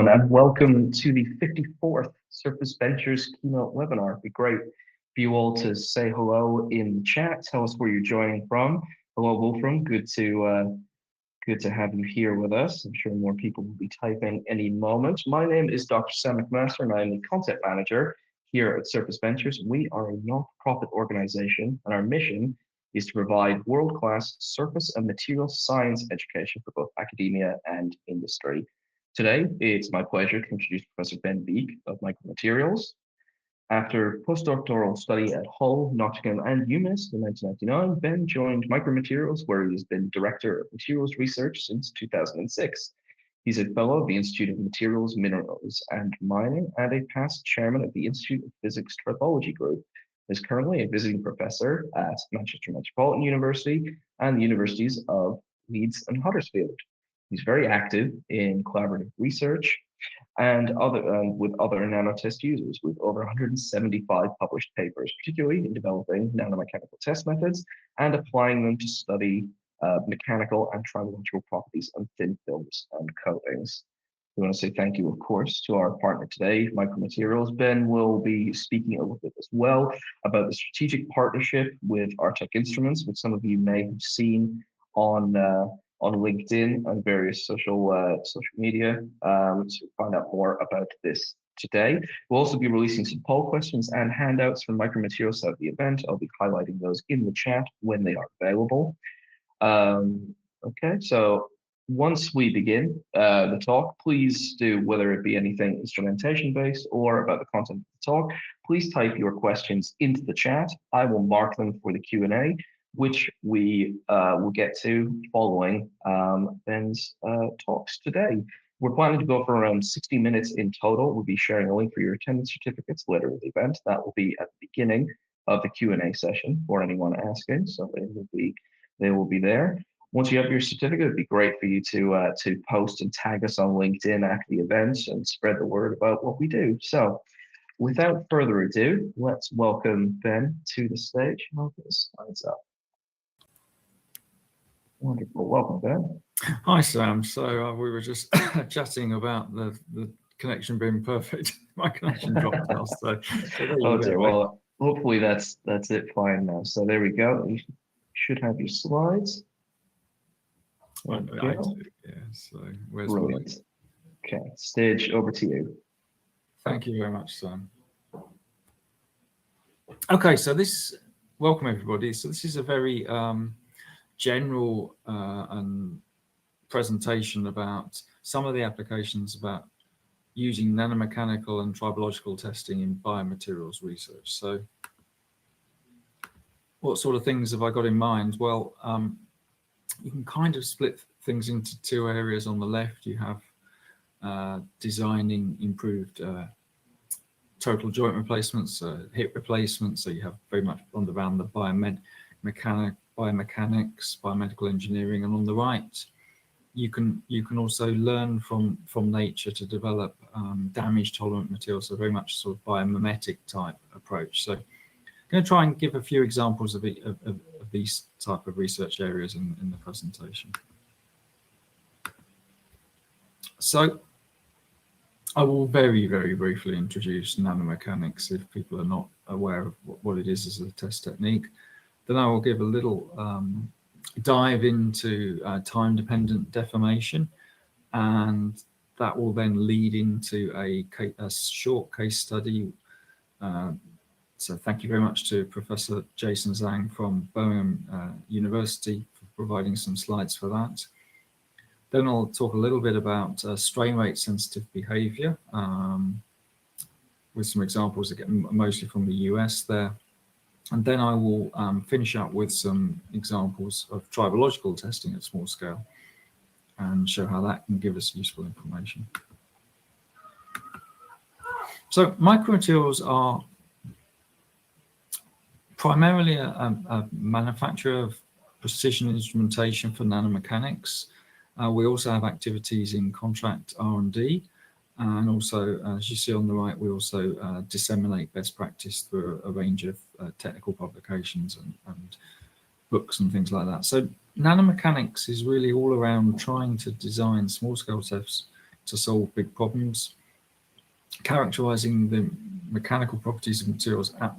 And welcome to the 54th Surface Ventures keynote webinar. It'd be great for you all to say hello in the chat. Tell us where you're joining from. Hello, Wolfram. Good to have you here with us. I'm sure more people will be typing any moment. My name is Dr. Sam McMaster, and I'm the content manager here at Surface Ventures. We are a non-profit organization, and our mission is to provide world-class surface and material science education for both academia and industry. Today, it's my pleasure to introduce Professor Ben Beek of Micromaterials. After postdoctoral study at Hull, Nottingham, and UMass in 1999, Ben joined Micromaterials, where he has been Director of Materials Research since 2006. He's a fellow of the Institute of Materials, Minerals, and Mining, and a past chairman of the Institute of Physics Tribology Group. Is currently a visiting professor at Manchester Metropolitan University and the universities of Leeds and Huddersfield. He's very active in collaborative research and with other nanotest users, with over 175 published papers, particularly in developing nanomechanical test methods and applying them to study mechanical and tribological properties of thin films and coatings. We want to say thank you, of course, to our partner today, Micromaterials. Ben will be speaking a little bit as well about the strategic partnership with Artec Instruments, which some of you may have seen on LinkedIn and various social media to find out more about this today. We'll also be releasing some poll questions and handouts from Micromaterials at the event. I'll be highlighting those in the chat when they are available. Okay, so once we begin the talk, please do, whether it be anything instrumentation based or about the content of the talk, please type your questions into the chat. I will mark them for the Q&A, which we will get to following Ben's talks today. We're planning to go for around 60 minutes in total. We'll be sharing a link for your attendance certificates later in the event. That will be at the beginning of the Q&A session for anyone asking, so they will be there. Once you have your certificate, it'd be great for you to post and tag us on LinkedIn after the event and spread the word about what we do. So without further ado, let's welcome Ben to the stage. I'll get the slides up. Wonderful. Welcome, Ben. Hi, Sam. So we were just chatting about the connection being perfect. My connection dropped out. So oh dear. Well, hopefully that's it fine now. So there we go. You should have your slides. Yeah, so where's brilliant. Okay, stage over to you. Thank you very much, Sam. Okay, so welcome everybody. So this is a very general presentation about some of the applications about using nanomechanical and tribological testing in biomaterials research. So what sort of things have I got in mind? Well, you can kind of split things into two areas. On the left, you have designing improved total joint replacements, hip replacements. So you have very much around the biomechanics, biomedical engineering, and on the right, you can also learn from nature to develop damage tolerant materials. So very much sort of biomimetic type approach. So I'm going to try and give a few examples of these type of research areas in the presentation. So I will very, very briefly introduce nanomechanics if people are not aware of what it is as a test technique. Then I will give a little dive into time-dependent deformation, and that will then lead into a short case study. So thank you very much to Professor Jason Zhang from Birmingham University for providing some slides for that. Then I'll talk a little bit about strain rate sensitive behavior with some examples, again, mostly from the US there. And then I will finish up with some examples of tribological testing at small scale and show how that can give us useful information. So micromaterials are primarily a manufacturer of precision instrumentation for nanomechanics. We also have activities in contract R&D, and also, as you see on the right, we also disseminate best practice through a range of technical publications and books and things like that. So nanomechanics is really all around trying to design small-scale tests to solve big problems. Characterizing the mechanical properties of materials at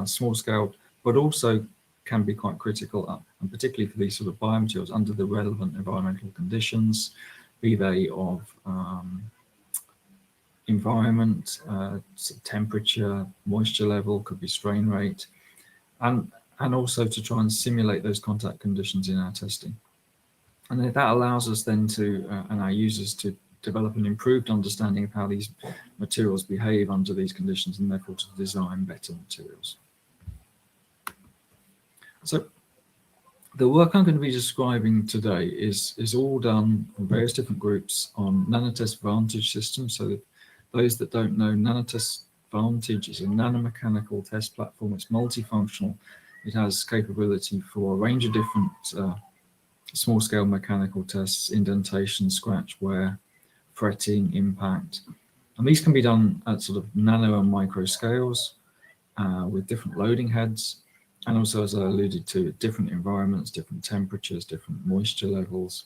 small scale, but also can be quite critical, and particularly for these sort of biomaterials under the relevant environmental conditions, be they of environment, temperature, moisture level, could be strain rate, and also to try and simulate those contact conditions in our testing. And that allows us then to, and our users to develop an improved understanding of how these materials behave under these conditions, and therefore to design better materials. So the work I'm going to be describing today is all done from various different groups on Nanotest Vantage systems. So those that don't know, Nanotest Vantage is a nanomechanical test platform. It's multifunctional. It has capability for a range of different small-scale mechanical tests: indentation, scratch, wear, fretting, impact. And these can be done at sort of nano and micro scales with different loading heads. And also, as I alluded to, different environments, different temperatures, different moisture levels.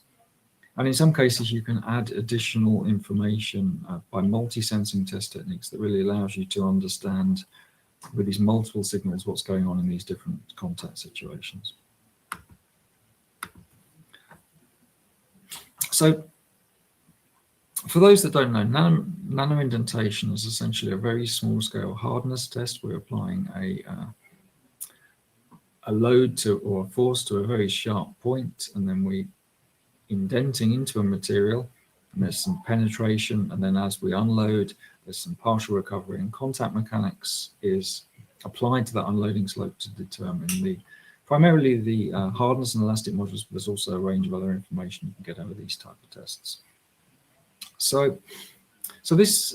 And in some cases, you can add additional information by multi-sensing test techniques that really allows you to understand with these multiple signals what's going on in these different contact situations. So for those that don't know, nano indentation is essentially a very small scale hardness test. We're applying a load to, or a force to, a very sharp point, and then we indenting into a material, and there's some penetration, and then as we unload, there's some partial recovery, and contact mechanics is applied to that unloading slope to determine primarily the hardness and elastic modules, but there's also a range of other information you can get over these type of tests. So this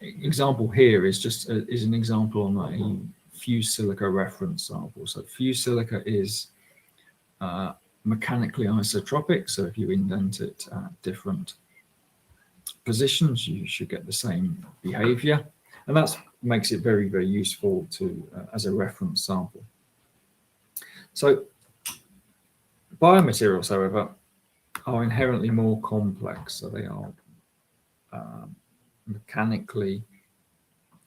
example here is just is an example on a fused silica reference sample. So fused silica is mechanically isotropic. So if you indent it at different positions, you should get the same behavior, and that makes it very, very useful to as a reference sample. So biomaterials, however, are inherently more complex. So they are mechanically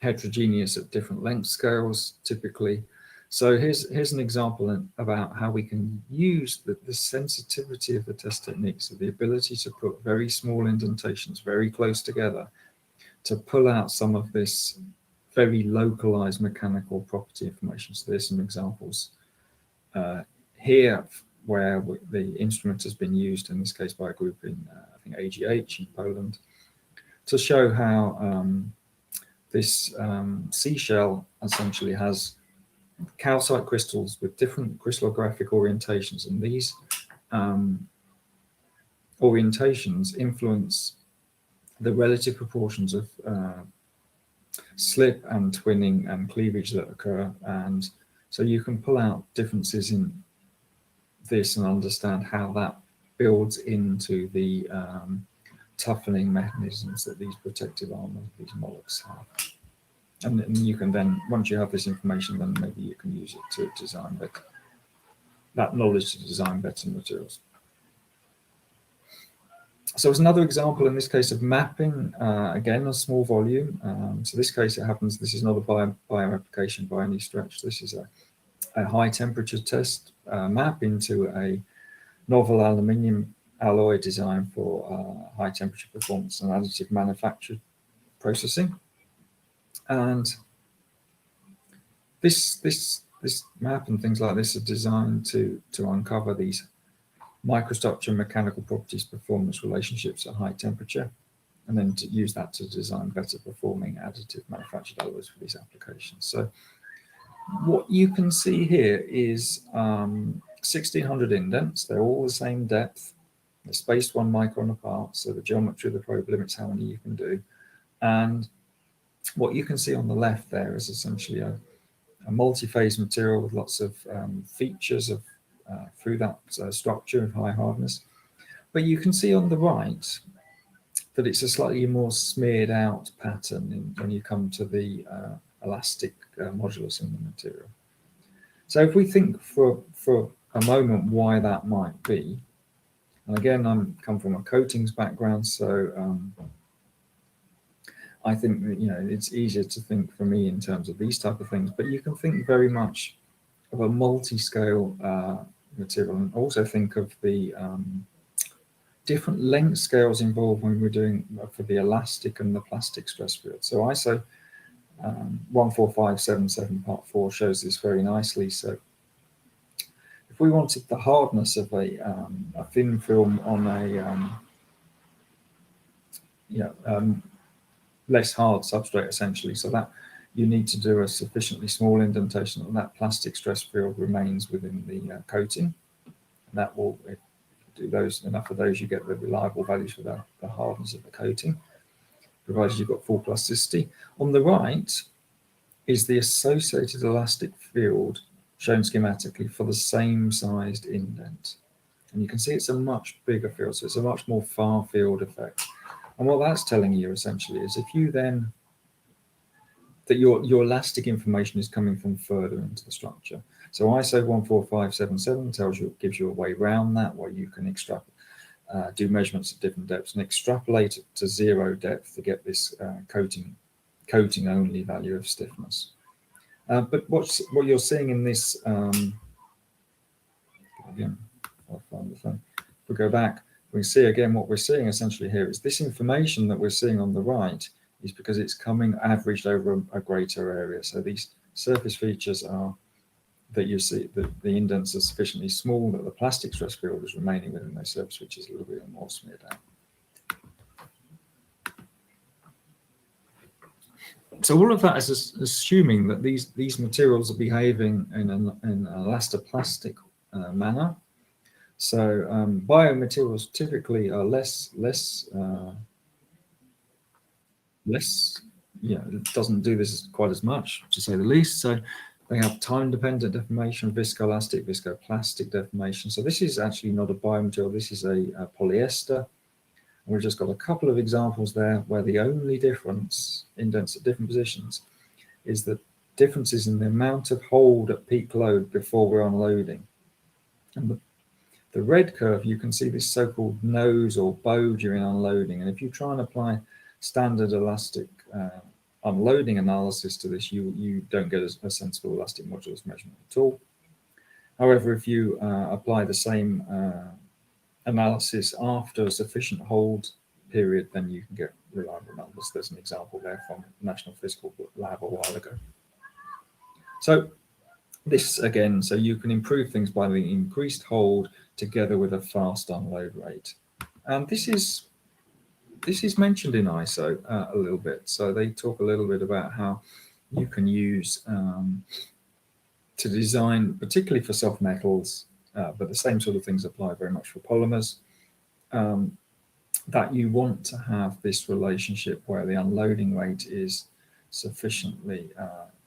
heterogeneous at different length scales, typically. So here's an example about how we can use the sensitivity of the test techniques, so the ability to put very small indentations very close together to pull out some of this very localized mechanical property information. So there's some examples here where the instrument has been used, in this case by a group in, I think, AGH in Poland, to show how this seashell essentially has calcite crystals with different crystallographic orientations, and these orientations influence the relative proportions of slip and twinning and cleavage that occur. And so you can pull out differences in this and understand how that builds into the toughening mechanisms that these protective armor, these mollusks have. And you can then, once you have this information, then maybe you can use it to design better, that knowledge to design better materials. So it's another example in this case of mapping, again, a small volume. So this case, it happens, this is not a bio application by any stretch. This is a high temperature test map into a novel aluminium alloy design for high temperature performance and additive manufacture processing. And this map and things like this are designed to uncover these microstructure mechanical properties performance relationships at high temperature, and then to use that to design better performing additive manufactured alloys for these applications. So what you can see here is 1600 indents. They're all the same depth. They're spaced 1 micron apart, so the geometry of the probe limits how many you can do. And what you can see on the left there is essentially a multi-phase material with lots of features of through that structure of high hardness. But you can see on the right that it's a slightly more smeared out pattern when you come to the elastic modulus in the material. So if we think for a moment why that might be, And again, I'm come from a coatings background, so I think that, you know, it's easier to think for me in terms of these type of things, but you can think very much of a multi-scale material, and also think of the different length scales involved when we're doing for the elastic and the plastic stress field. So ISO 14577 part 4 shows this very nicely. So if we wanted the hardness of a thin film on a less hard substrate, essentially, so that you need to do a sufficiently small indentation and that plastic stress field remains within the coating. And that will, if you do those, enough of those, you get the reliable values for the hardness of the coating, provided you've got full plasticity. On the right is the associated elastic field shown schematically for the same sized indent. And you can see it's a much bigger field, so it's a much more far field effect. And what that's telling you essentially is if you then, that your elastic information is coming from further into the structure. So ISO 14577 tells you, gives you a way around that, where you can do measurements at different depths and extrapolate it to 0 depth to get this coating only value of stiffness. But what you're seeing in this, again, I'll find the thing. If we go back, we see again what we're seeing essentially here is this information that we're seeing on the right is because it's coming averaged over a greater area. So these surface features are that you see that the indents are sufficiently small that the plastic stress field is remaining within those surface features a little bit more smeared out. So all of that is assuming that these materials are behaving in an elastoplastic manner. So biomaterials typically are less, it doesn't do this quite as much, to say the least. So they have time-dependent deformation, viscoelastic, viscoplastic deformation. So this is actually not a biomaterial. This is a polyester. And we've just got a couple of examples there where the only difference, indents at different positions, is the differences in the amount of hold at peak load before we're unloading. And the red curve, you can see this so-called nose or bow during unloading. And if you try and apply standard elastic unloading analysis to this, you don't get a sensible elastic modulus measurement at all. However, if you apply the same analysis after a sufficient hold period, then you can get reliable numbers. There's an example there from National Physical Lab a while ago. So this again, so you can improve things by the increased hold together with a fast unload rate. And this is mentioned in ISO a little bit. So they talk a little bit about how you can use to design, particularly for soft metals, but the same sort of things apply very much for polymers, that you want to have this relationship where the unloading rate is sufficiently,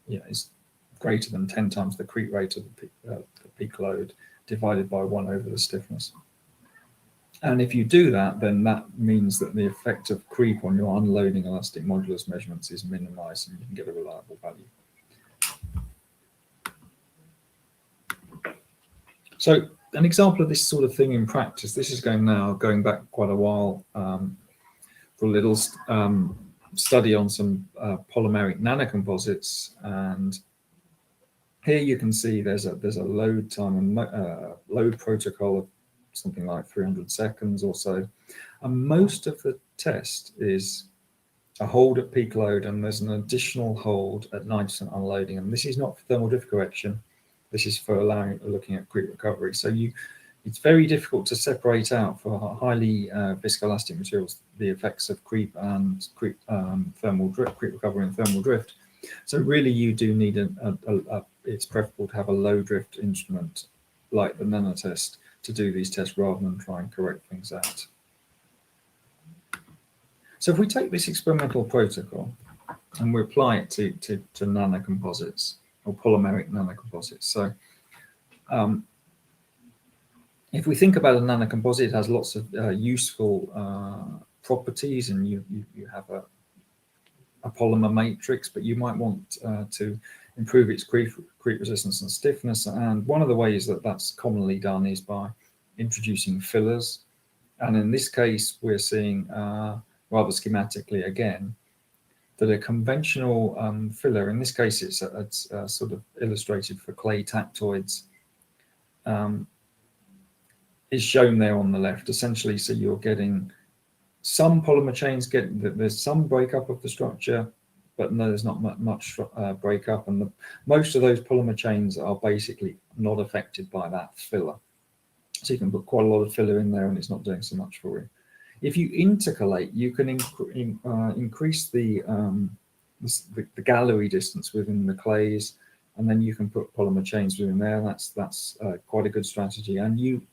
is greater than 10 times the creep rate of the peak load divided by 1 over the stiffness. And if you do that, then that means that the effect of creep on your unloading elastic modulus measurements is minimized and you can get a reliable value. So an example of this sort of thing in practice, this is going back quite a while for a little study on some polymeric nanocomposites. And here you can see there's a load time and load protocol of something like 300 seconds or so. And most of the test is a hold at peak load, and there's an additional hold at 90% unloading. And this is not for thermal drift correction. This is for looking at creep recovery. So it's very difficult to separate out for highly viscoelastic materials the effects of creep and thermal drift, creep recovery and thermal drift. So really you do need it's preferable to have a low drift instrument like the nanotest to do these tests rather than try and correct things out. So if we take this experimental protocol and we apply it to nanocomposites or polymeric nanocomposites. So if we think about a nanocomposite, it has lots of useful properties, and you have a polymer matrix, but you might want to improve its creep resistance and stiffness. And one of the ways that that's commonly done is by introducing fillers. And in this case, we're seeing rather schematically again that a conventional filler, in this case it's sort of illustrated for clay tactoids, is shown there on the left essentially. So you're getting some polymer chains, there's some breakup of the structure, but no, there's not much breakup, and most of those polymer chains are basically not affected by that filler. So you can put quite a lot of filler in there and it's not doing so much for you. If you intercalate, you can increase the gallery distance within the clays, and then you can put polymer chains within there. That's quite a good strategy, and you,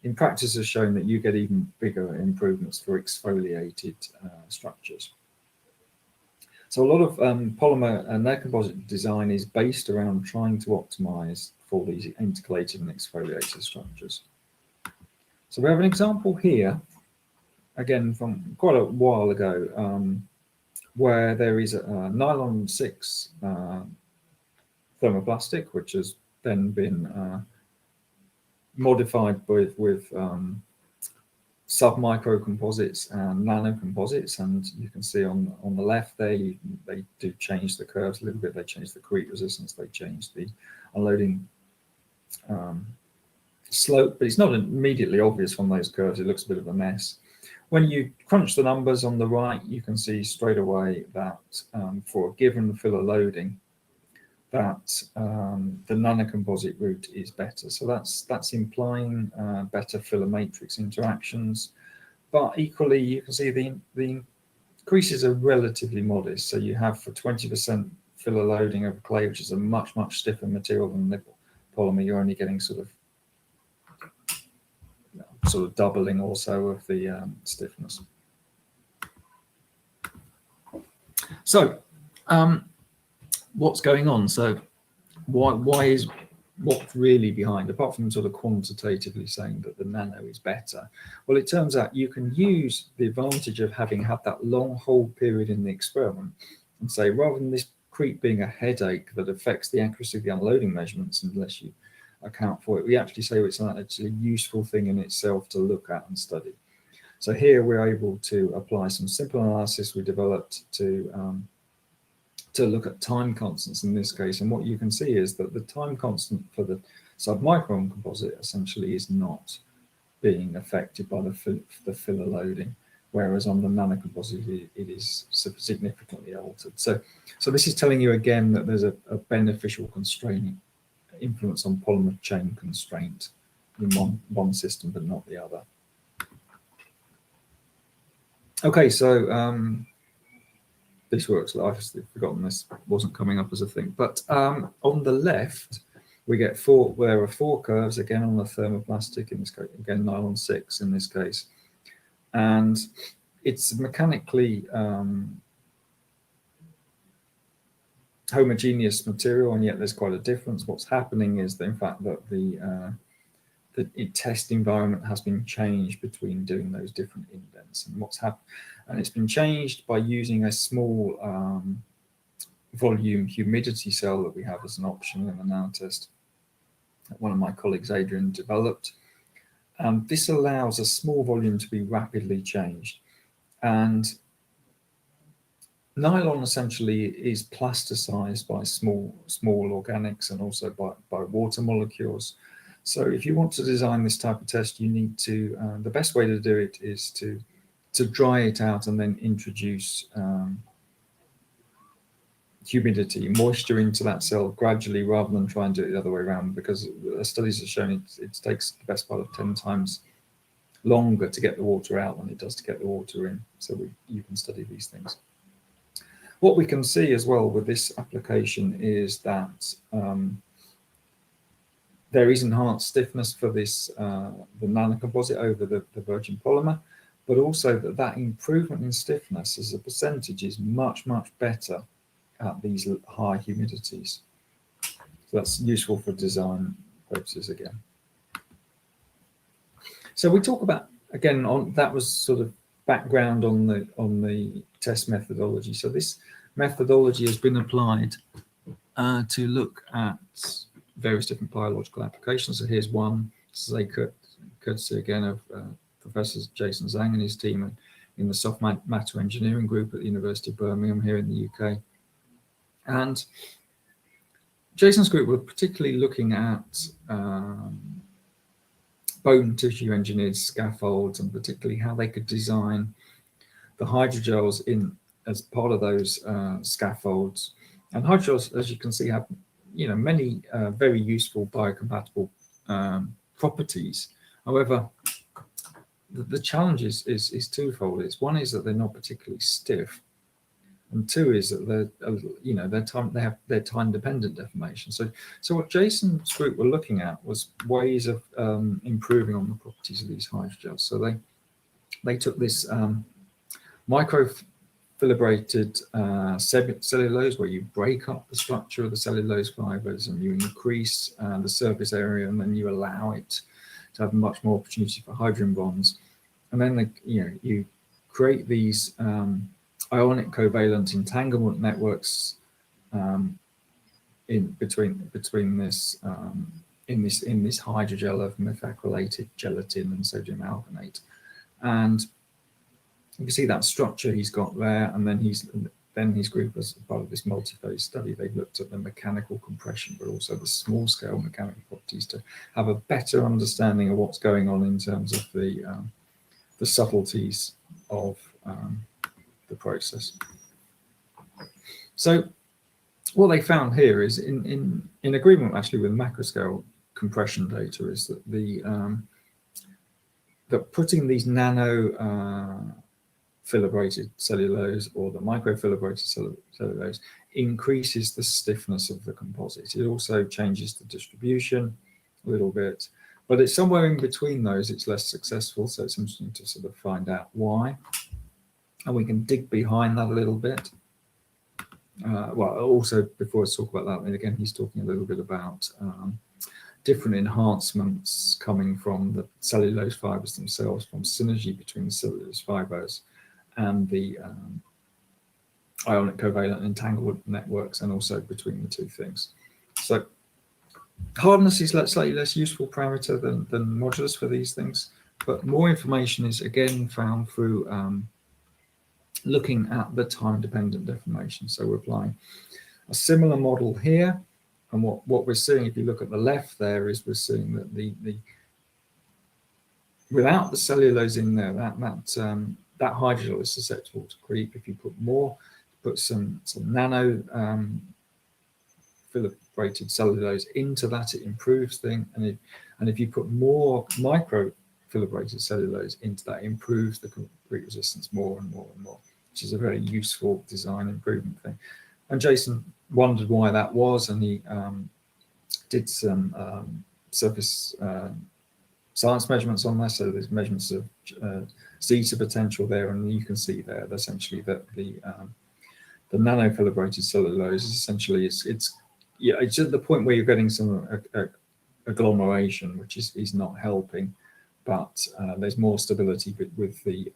in practice, has shown that you get even bigger improvements for exfoliated structures. So a lot of polymer and nanocomposite design is based around trying to optimize for these intercalated and exfoliated structures. So we have an example here, again from quite a while ago, where there is a nylon 6 thermoplastic, which has then been modified with sub-micro composites and nanocomposites, and you can see on the left there, they do change the curves a little bit. They change the creep resistance, they change the unloading slope, but it's not immediately obvious from those curves. It looks a bit of a mess. When you crunch the numbers on the right, you can see straight away that for a given filler loading, that the nanocomposite route is better. So that's implying better filler matrix interactions. But equally, you can see the increases are relatively modest. So you have for 20% filler loading of clay, which is a much stiffer material than the polymer, you're only getting sort of doubling or so of the stiffness. So what's going on? So why is what's really behind, apart from sort of quantitatively saying that the nano is better? Well, it turns out you can use the advantage of having had that long hold period in the experiment and say, rather than this creep being a headache that affects the accuracy of the unloading measurements unless you account for it, we actually say it's actually a useful thing in itself to look at and study. So here we're able to apply some simple analysis we developed to look at time constants in this case. And what you can see is that the time constant for the submicron composite essentially is not being affected by the filler loading, whereas on the nanocomposite it is significantly altered. So this is telling you again that there's a beneficial constraining influence on polymer chain constraint in one system but not the other. Okay, so this works. I've forgotten this wasn't coming up as a thing, but on the left we get there are 4 curves again on the thermoplastic, in this case again nylon 6 in this case, and it's mechanically homogeneous material, and yet there's quite a difference. What's happening is that, in fact, that the test environment has been changed between doing those different indents, and what's happened, and it's been changed by using a small volume humidity cell that we have as an option in the nanotest that one of my colleagues, Adrian, developed. This allows a small volume to be rapidly changed, and nylon essentially is plasticized by small organics and also by water molecules. So if you want to design this type of test, you need to, the best way to do it is to dry it out and then introduce humidity, moisture into that cell gradually, rather than try and do it the other way around, because studies have shown it takes the best part of 10 times longer to get the water out than it does to get the water in. So you can study these things. What we can see as well with this application is that there is enhanced stiffness for this the nanocomposite over the virgin polymer, but also that improvement in stiffness as a percentage is much better at these high humidities. So that's useful for design purposes again. So we talk about, again, that was sort of background on the test methodology. So this methodology has been applied to look at various different biological applications. So here's one, this is a courtesy again of Professor Jason Zhang and his team in the soft matter engineering group at the University of Birmingham here in the UK. And Jason's group were particularly looking at bone tissue engineered scaffolds, and particularly how they could design the hydrogels in as part of those scaffolds. And hydrogels, as you can see, have many very useful biocompatible properties. However, the challenge is twofold. One is that they're not particularly stiff, and two is that they're time dependent deformation. So what Jason's group were looking at was ways of improving on the properties of these hydrogels. So they took this microfibrillated cellulose, where you break up the structure of the cellulose fibers and you increase the surface area, and then you allow it to have much more opportunity for hydrogen bonds. And then you create these ionic covalent entanglement networks in between this in this hydrogel of methacrylated gelatin and sodium alginate. And you can see that structure he's got there, and then his group, as part of this multi-phase study, they've looked at the mechanical compression, but also the small-scale mechanical properties to have a better understanding of what's going on in terms of the subtleties of the process. So what they found here is in agreement actually with macroscale compression data, is that that putting these nano fibrillated cellulose or the microfibrillated cellulose increases the stiffness of the composite. It also changes the distribution a little bit, but it's somewhere in between those it's less successful. So it's interesting to sort of find out why, and we can dig behind that a little bit. Well, also before I talk about that, and again, he's talking a little bit about different enhancements coming from the cellulose fibers themselves, from synergy between the cellulose fibers and the ionic covalent entanglement networks, and also between the two things. So hardness is slightly less useful parameter than modulus for these things, but more information is again found through looking at the time-dependent deformation. So we're applying a similar model here, and what we're seeing, if you look at the left there, is we're seeing that the without the cellulose in there, that hydrogel is susceptible to creep. If you put some nano fibrillated cellulose into that, it improves things, and if you put more microfibrillated cellulose into that, it improves the creep resistance more and more and more, which is a very useful design improvement thing. And Jason wondered why that was, and he did some surface science measurements on there. So there's measurements of zeta potential there, and you can see there essentially that the nanofibrillated cellulose is essentially it's at the point where you're getting some agglomeration, which is not helping, but there's more stability with the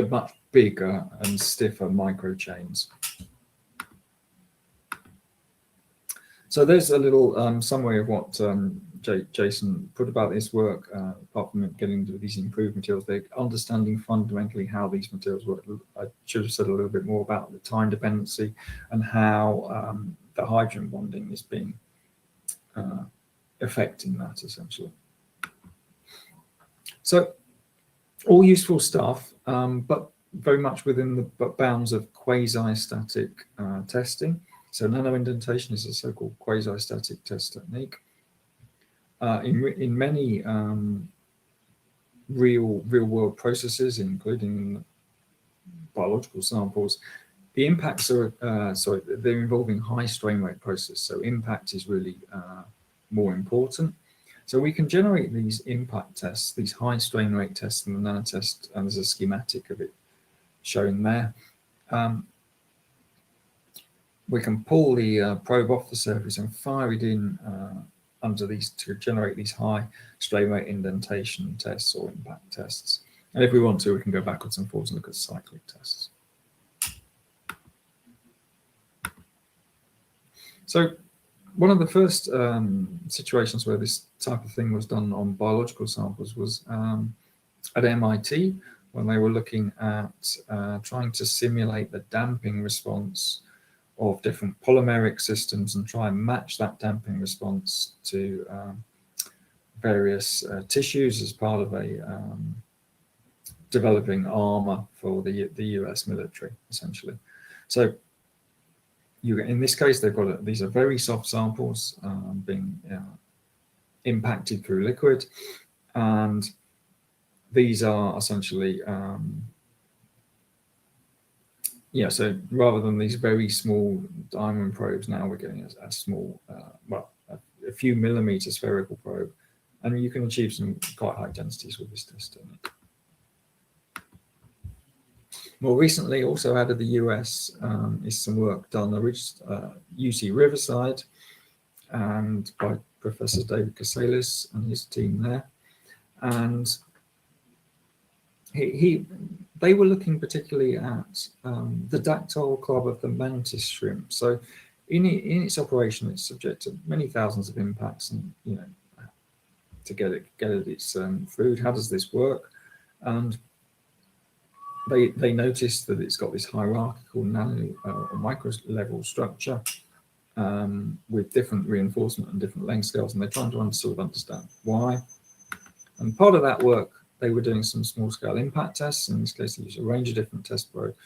much bigger and stiffer microchains. So there's a little summary of what Jason put about this work. Apart from getting into these improved materials, they're understanding fundamentally how these materials work. I should have said a little bit more about the time dependency and how the hydrogen bonding is being affecting that essentially. So all useful stuff, but very much within the bounds of quasi-static testing. So nanoindentation is a so-called quasi-static test technique. In many real-world processes, including biological samples, the impacts are they're involving high strain rate process. So impact is really more important. So we can generate these impact tests, these high strain rate tests in the nanotest, and there's a schematic of it shown there. We can pull the probe off the surface and fire it in under these to generate these high strain rate indentation tests or impact tests. And if we want to, we can go backwards and forwards and look at cyclic tests. So One of the first situations where this type of thing was done on biological samples was at MIT, when they were looking at trying to simulate the damping response of different polymeric systems and try and match that damping response to various tissues as part of a developing armor for the US military, essentially. So in this case, they've got these are very soft samples being impacted through liquid, and these are essentially so rather than these very small diamond probes, now we're getting a small, a few millimeter spherical probe, and you can achieve some quite high densities with this test technique. More recently, also out of the US, is some work done at UC Riverside and by Professor David Casalis and his team there. And they were looking particularly at the dactyl club of the mantis shrimp. So in its operation, it's subject to many thousands of impacts, and to get it its food. How does this work? And they noticed that it's got this hierarchical nano or micro level structure with different reinforcement and different length scales, and they're trying to sort of understand why. And part of that work, they were doing some small scale impact tests. In this case, they used a range of different test probes.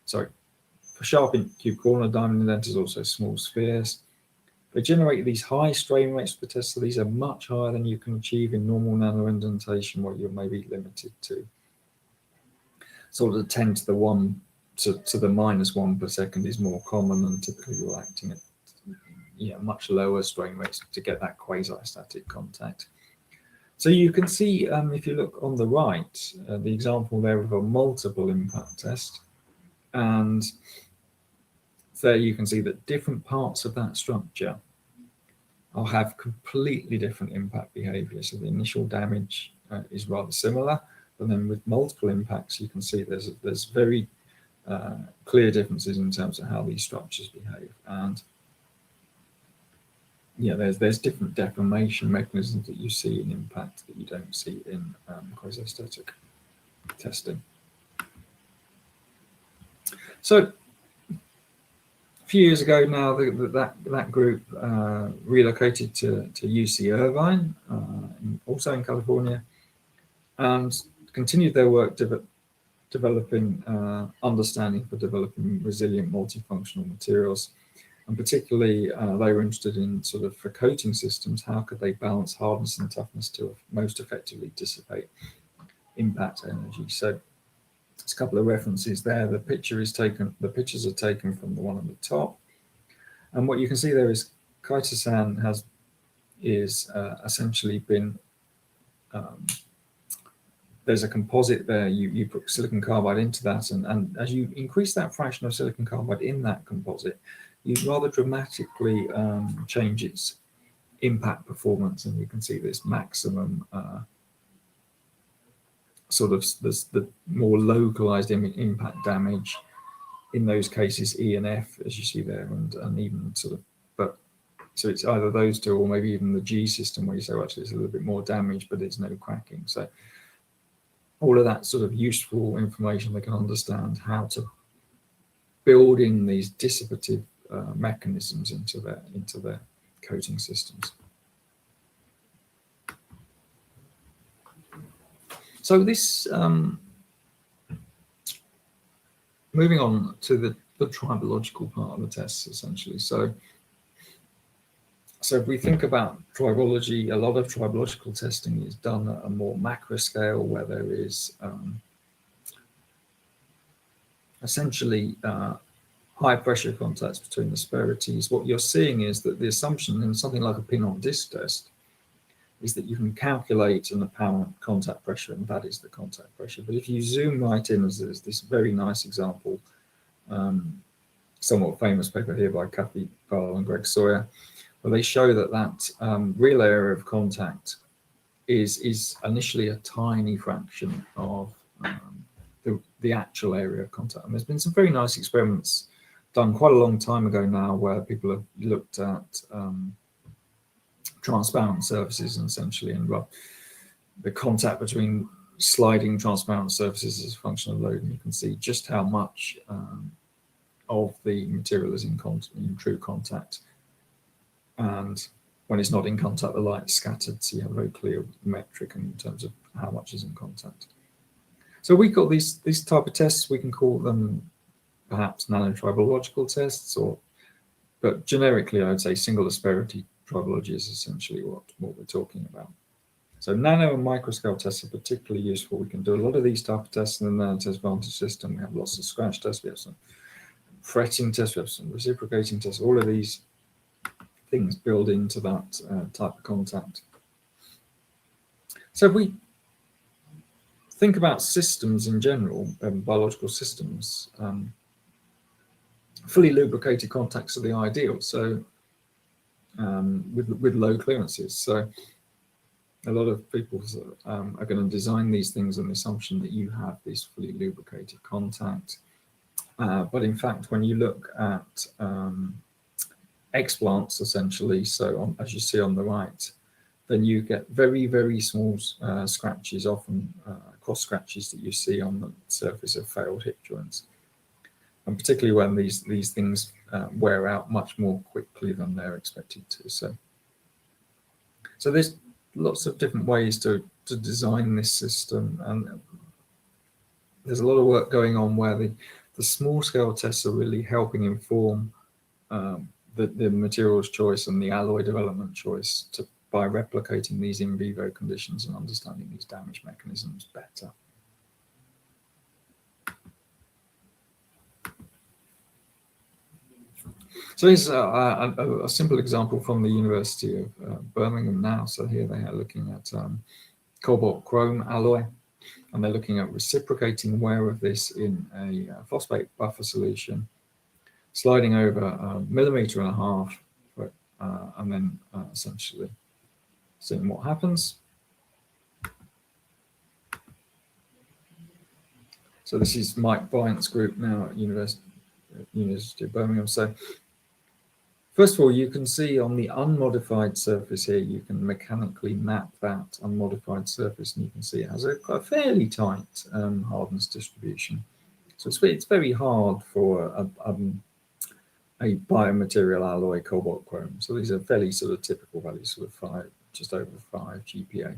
Sorry, for sharp cube corner diamond indenters, also small spheres. They generate these high strain rates for the test, so these are much higher than you can achieve in normal nano indentation, where you're maybe limited to sort of 10 to the 1 to the -1 per second is more common, and typically you're acting at much lower strain rates to get that quasi-static contact. So you can see, if you look on the right, the example there of a multiple impact test, and there you can see that different parts of that structure will have completely different impact behavior. So the initial damage is rather similar, but then with multiple impacts, you can see there's very clear differences in terms of how these structures behave. And there's different deformation mechanisms that you see in impact that you don't see in quasi-static testing. So a few years ago now, that group relocated to UC Irvine, also in California, and continued their work developing understanding for developing resilient multifunctional materials. And particularly, they were interested in sort of for coating systems, how could they balance hardness and toughness to most effectively dissipate impact energy. So there's a couple of references there. The pictures are taken from the one on the top. And what you can see there is chitosan is essentially been, there's a composite there. You put silicon carbide into that, and as you increase that fraction of silicon carbide in that composite, you rather dramatically change its impact performance, and you can see this maximum sort of the more localized impact damage in those cases, E and F, as you see there, and even sort of, but so it's either those two or maybe even the G system, where you say, well, actually it's a little bit more damage, but it's no cracking. So all of that sort of useful information, they can understand how to build in these dissipative mechanisms into their coating systems. So this, moving on to the tribological part of the tests, essentially. So if we think about tribology, a lot of tribological testing is done at a more macro scale, where there is essentially high pressure contacts between the asperities. What you're seeing is that the assumption in something like a pin-on disc test is that you can calculate an apparent contact pressure, and that is the contact pressure. But if you zoom right in, as there's this very nice example, somewhat famous paper here by Kathy Barlow and Greg Sawyer, where they show that real area of contact is initially a tiny fraction of the actual area of contact. And there's been some very nice experiments done quite a long time ago now, where people have looked at transparent surfaces essentially, and the contact between sliding transparent surfaces as a function of load, and you can see just how much of the material is in true contact, and when it's not in contact, the light is scattered, so you have a very clear metric in terms of how much is in contact. So we call these type of tests, we can call them perhaps nanotribological tests, but generically I would say single asperity tribology is essentially what we're talking about. So nano and microscale tests are particularly useful. We can do a lot of these type of tests in the nanotest vantage system. We have lots of scratch tests, we have some fretting tests, we have some reciprocating tests. All of these things build into that type of contact. So if we think about systems in general, biological systems, fully lubricated contacts are the ideal. So with low clearances. So a lot of people are going to design these things on the assumption that you have this fully lubricated contact. But in fact, when you look at explants, essentially, so as you see on the right, then you get very, very small scratches, often cross scratches that you see on the surface of failed hip joints. And particularly when these things wear out much more quickly than they're expected to. So there's lots of different ways to design this system, and there's a lot of work going on where the small scale tests are really helping inform the materials choice and the alloy development choice by replicating these in vivo conditions and understanding these damage mechanisms better. So here's a simple example from the University of Birmingham now. So here they are looking at cobalt chrome alloy, and they're looking at reciprocating wear of this in a phosphate buffer solution, sliding over 1.5 millimeters, and then essentially seeing what happens. So this is Mike Bryant's group now at University of Birmingham. So first of all, you can see on the unmodified surface here, you can mechanically map that unmodified surface, and you can see it has a fairly tight hardness distribution. So it's very hard for a biomaterial alloy cobalt chrome. So these are fairly sort of typical values, sort of just over 5 GPa.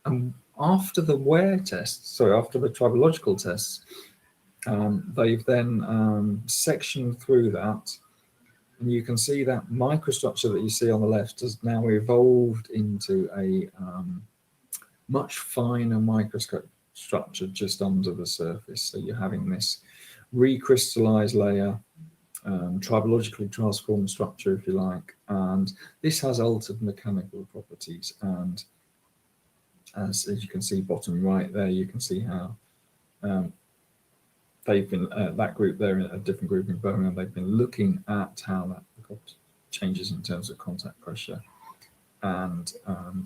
And after the wear tests, so after the tribological tests, they've then sectioned through that, and you can see that microstructure that you see on the left has now evolved into a much finer microstructure just under the surface. So you're having this recrystallized layer, tribologically transformed structure, if you like, and this has altered mechanical properties. And as you can see bottom right there, you can see how they've been, that group there, a different group in Birmingham, they've been looking at how that changes in terms of contact pressure and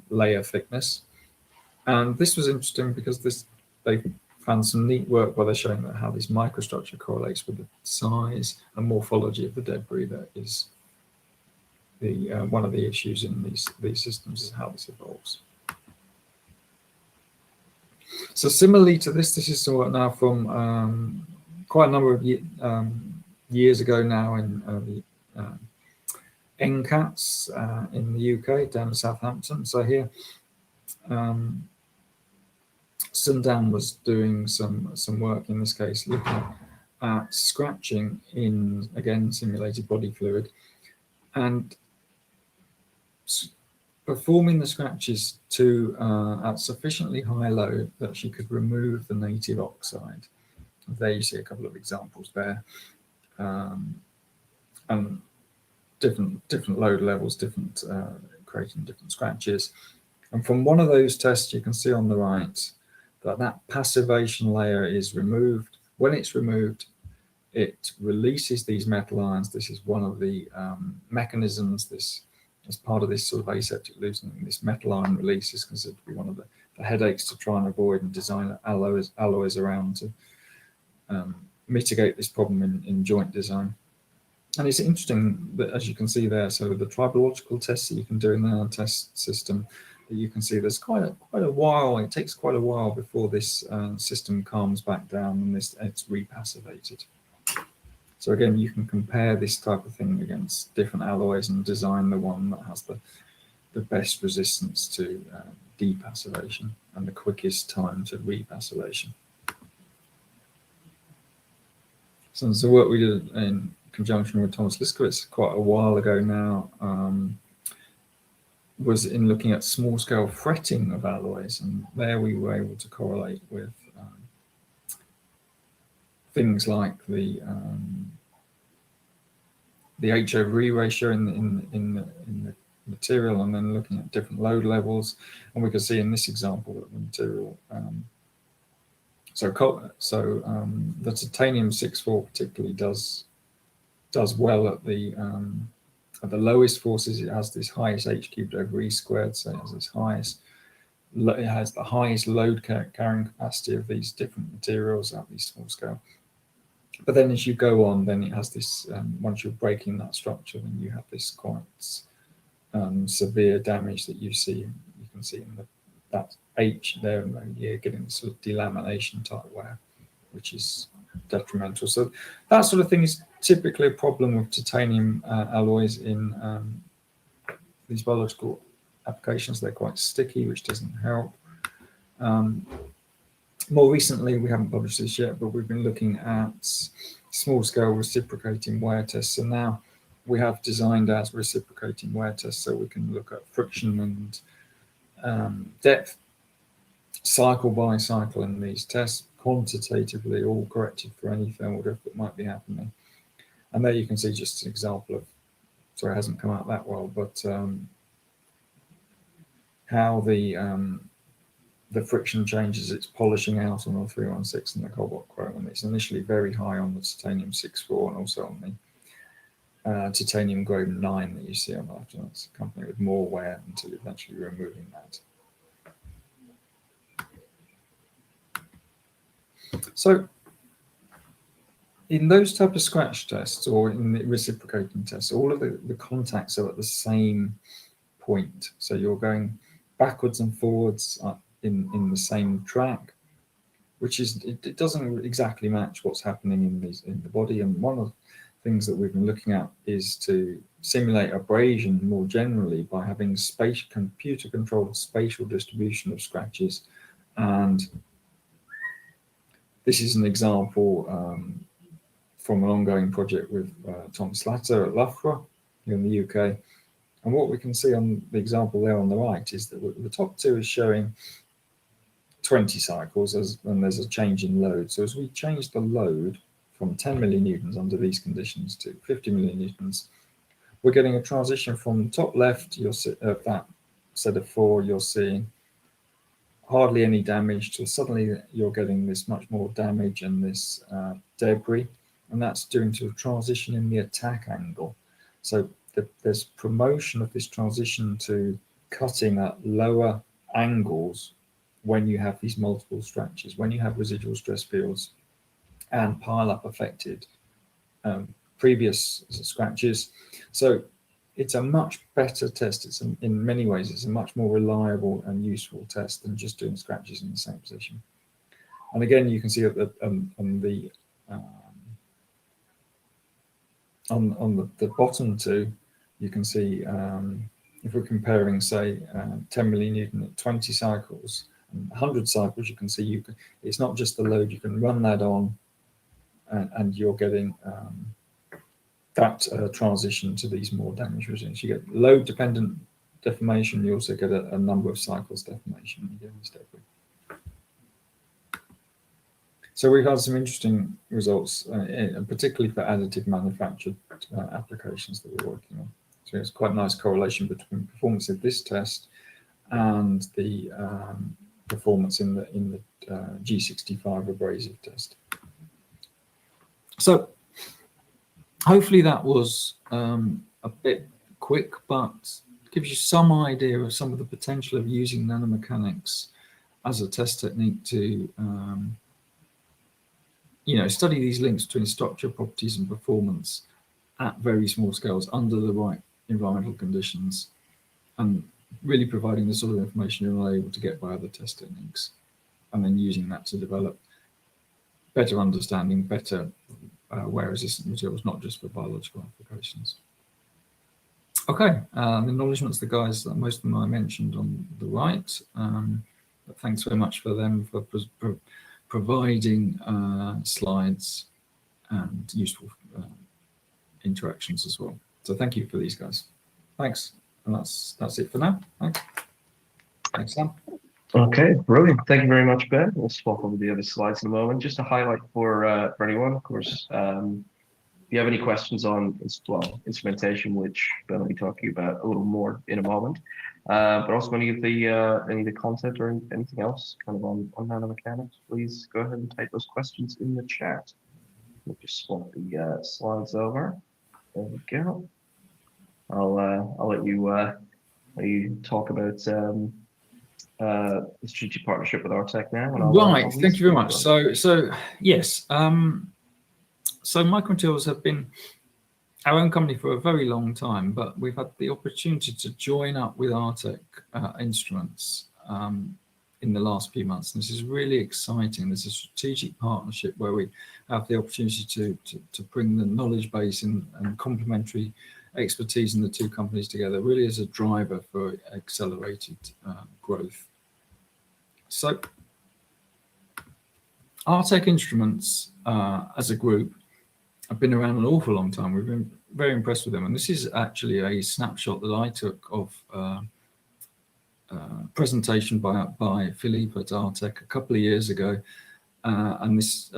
layer thickness. And this was interesting because they found some neat work where they're showing that how this microstructure correlates with the size and morphology of the debris. That is one of the issues in these systems, is how this evolves. So similarly to this is some work now from quite a number of years ago now in the NCATS in the UK, down in Southampton. So here, Sundan was doing some work, in this case looking at scratching in, again, simulated body fluid, and performing the scratches to at sufficiently high load that she could remove the native oxide. There you see a couple of examples there, and different load levels, creating different scratches. And from one of those tests, you can see on the right that passivation layer is removed. When it's removed, it releases these metal ions. This is one of the mechanisms. This, as part of this sort of aseptic loosening, this metal ion release is considered to be one of the headaches to try and avoid and design alloys around to mitigate this problem in joint design. And it's interesting that, as you can see there, so the tribological tests that you can do in the nanotest system, that you can see there's quite a while, it takes quite a while before this system calms back down and it's repassivated. So again, you can compare this type of thing against different alloys and design the one that has the best resistance to depassivation and the quickest time to repassivation. So the work we did in conjunction with Thomas Liskowitz quite a while ago now was in looking at small-scale fretting of alloys, and there we were able to correlate with things like the H/E ratio in the material, and then looking at different load levels. And we could see in this example that the material, the titanium 6-4 particularly does well at the lowest forces. It has this highest H³/E², so it has this highest. It has the highest load carrying capacity of these different materials at these small scale. But then as you go on, then it has this, once you're breaking that structure, then you have this quite severe damage that you can see in that H there, and you're getting this sort of delamination type wear, which is detrimental. So that sort of thing is typically a problem with titanium alloys in these biological applications. They're quite sticky, which doesn't help. More recently, we haven't published this yet, but we've been looking at small-scale reciprocating wear tests. And now we have designed as reciprocating wear tests, so we can look at friction and depth, cycle by cycle in these tests, quantitatively, all corrected for any thermal drift that might be happening. And there you can see just an example of, sorry, it hasn't come out that well, but how the friction changes its polishing out on the 316 and the cobalt chrome, and it's initially very high on the titanium 6-4 and also on the titanium grade 9 that you see on the left, and that's accompanied with more wear until eventually removing that. So in those type of scratch tests or in the reciprocating tests, all of the contacts are at the same point. So you're going backwards and forwards in the same track, which is, it doesn't exactly match what's happening in the body. And one of the things that we've been looking at is to simulate abrasion more generally by having computer controlled spatial distribution of scratches. And this is an example from an ongoing project with Tom Slatter at Loughborough here in the UK. And what we can see on the example there on the right is that the top two is showing 20 cycles and there's a change in load. So as we change the load from 10 millinewtons under these conditions to 50 millinewtons, we're getting a transition from top left, you'll see that set of 4, you're seeing hardly any damage, to suddenly you're getting this much more damage and this debris, and that's due to a transition in the attack angle. So there's promotion of this transition to cutting at lower angles when you have these multiple structures, when you have residual stress fields and pile-up affected previous scratches. So it's a much better test. It's in many ways, it's a much more reliable and useful test than just doing scratches in the same position. And again, you can see at on the bottom two, you can see if we're comparing, say, 10 millinewton at 20 cycles and 100 cycles, you can see it's not just the load. You can run that on, and you're getting that transition to these more damage regimes. You get load dependent deformation. You also get a number of cycles deformation. You get this debris. So we've had some interesting results, particularly for additive manufactured applications that we're working on. So it's quite a nice correlation between performance of this test and the performance in the G65 abrasive test. So hopefully that was a bit quick, but gives you some idea of some of the potential of using nanomechanics as a test technique to study these links between structure, properties, and performance at very small scales under the right environmental conditions, and really providing the sort of information you're not able to get by other test techniques, and then using that to develop better understanding, better wear-resistant materials, not just for biological applications. Okay, the acknowledgements, the guys, most of them I mentioned on the right. But thanks very much for them for providing slides and useful interactions as well. So thank you for these guys. Thanks, and that's it for now. Thanks. Thanks, Sam. Okay, brilliant. Thank you very much, Ben. We'll swap over the other slides in a moment. Just to highlight for anyone, of course, if you have any questions on instrumentation, which Ben will be talking about a little more in a moment, but also any of the content or anything else kind of on nanomechanics, please go ahead and type those questions in the chat. We'll just swap the slides over. There we go. I'll let you talk about the strategic partnership with Artec now. And right. Thank you very much. So yes. So Micromaterials have been our own company for a very long time, but we've had the opportunity to join up with Artec Instruments in the last few months. And this is really exciting. There's a strategic partnership where we have the opportunity to bring the knowledge base and complementary expertise in the two companies together, really as a driver for accelerated growth. So Artec Instruments as a group have been around an awful long time. We've been very impressed with them. And this is actually a snapshot that I took of presentation by Philippe at Artec a couple of years ago. And this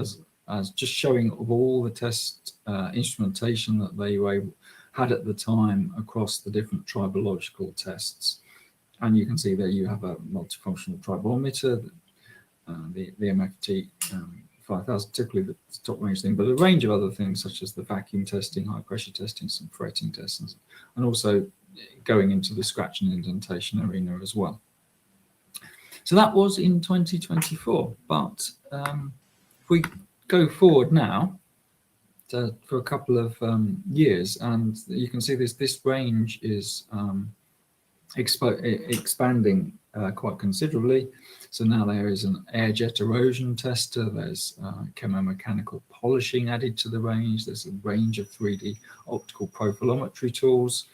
as just showing of all the test instrumentation that they had at the time across the different tribological tests. And you can see there you have a multifunctional tribolometer, the MFT 5000, typically the top range thing, but a range of other things such as the vacuum testing, high pressure testing, some fretting tests, and also going into the scratch and indentation arena as well. So that was in 2024, but if we go forward now for a couple of years, and you can see this range is expanding quite considerably. So now there is an air jet erosion tester, there's chemomechanical polishing added to the range, there's a range of 3D optical profilometry tools.